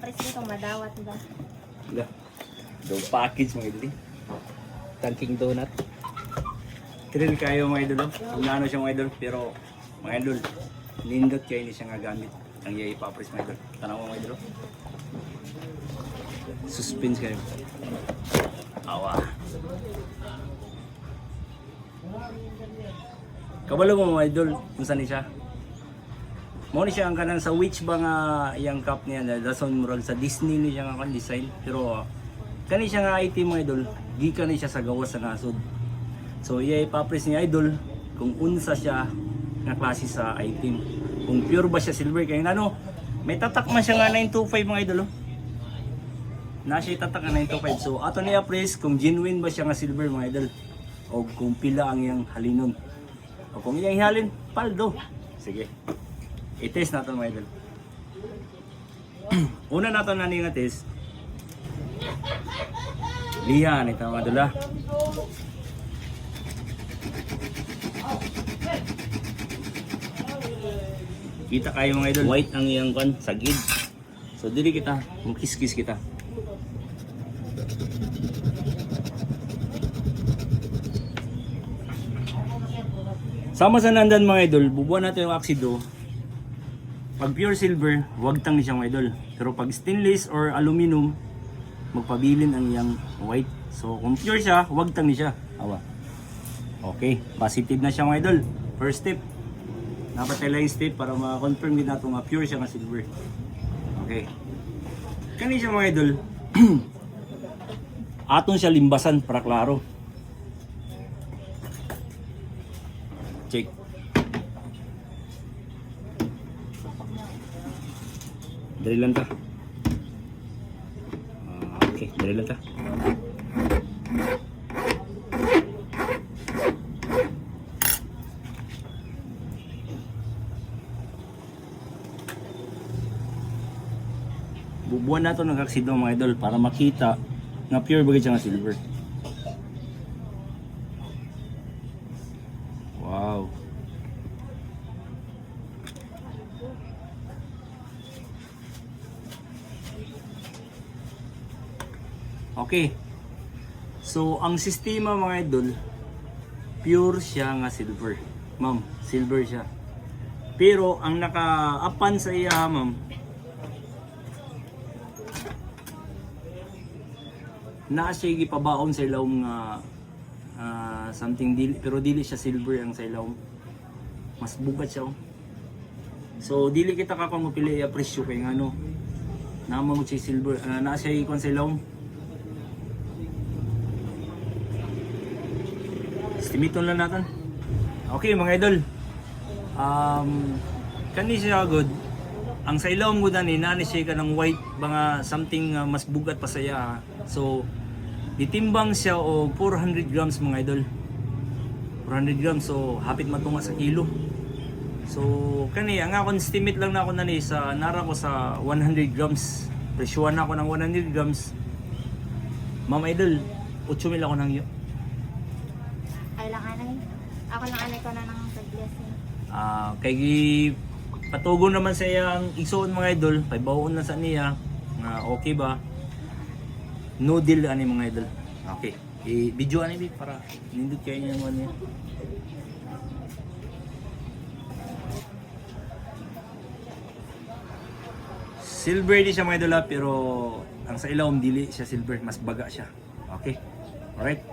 ipapares dito, madawat ba? Wala. Do package mga idol. Tanking donut. Thrill kayo mga idol. Kung ano siya mga idol. Pero mga idol, nindot kayo hindi siya nga gamit. Ang iya ipapares mga idol. Tanaw mo mga idol. Suspense kayo. Awa. Kabalo mo mga idol, kung saan siya? Mo ni siya ang kanang sa which ba nga yang cup niya na dason murag sa Disney ni siya nga design pero kani siya nga item mga idol, gikan ni siya sa gawas sa nasod. So iya ipapres ni idol kung unsa siya nga klase sa item. Kung pure ba siya silver kay ano, may tatak man siya nga 925 mga idol. Oh. Na siya tatak nga 925. So ato niya pres kung genuine ba siya nga silver mga idol o kung pila ang iyang halinon. O kung iyang ihalin, paldo. Sige. I-test natin mga idol. Una natin na nga test. Lihan ito mga idol. Kita kayo mga idol. White ang iyang kan, sagid. So dili kita, mukis-kis kita. Sama sa nandan mga idol, bubuan natin yung oxido. Pag pure silver, huwag tang ni siya mga idol. Pero pag stainless or aluminum, magpabilin ang iyang white. So kung pure siya, huwag tang ni siya. Awa. Okay, positive na siya mga idol. First step. Dapat tayo yung step para ma-confirm din natin nga pure siya nga silver. Okay. Kani siya mga idol. Aton siya limbasan para klaro. Check. Dali lang ta. Okay, dali lang ta. Bubuan nato ng oxido mga idol para makita na pure bagay siya nga silver. Wow. Okay. So, ang sistema mga idol, pure siya nga silver. Ma'am, silver siya. Pero, ang naka-apan sa iya, ma'am, naa siya gipabaon sa ilawom nga something dili, pero dili siya silver ang sa ilawom. Mas bugat siya. Oh. So, dili kita kakong mapili ya presyo kay ngano. Naman mo siya silver, naa siya ikon sa ilawom. Estimiton lang natin. Okay mga idol. Kani siya good. Ang sa ilawom mo dani nani siya ka ng white mga something mas bugat pa saya. So ditimbang siya o 400 grams mga idol. 400 grams so hapit matunga sa kilo. So kani ang akong estimate lang na ako nani sa nara ko sa 100 grams. Presyuhan ako ng 100 grams. Ma'am idol, 8,000 ako nang iyo. Ay lang anay. Ako lang anay ko na ng blessing. Kay patugon naman sa iyang isuon mga idol, paibaon na sa niya nga okay ba? No deal ani mga idol. Okay. I-video ani para nindot kayo niya mo niya. Silver di siya mga idol pero ang sa ilawom dili siya silver, mas baga siya. Okay. Alright.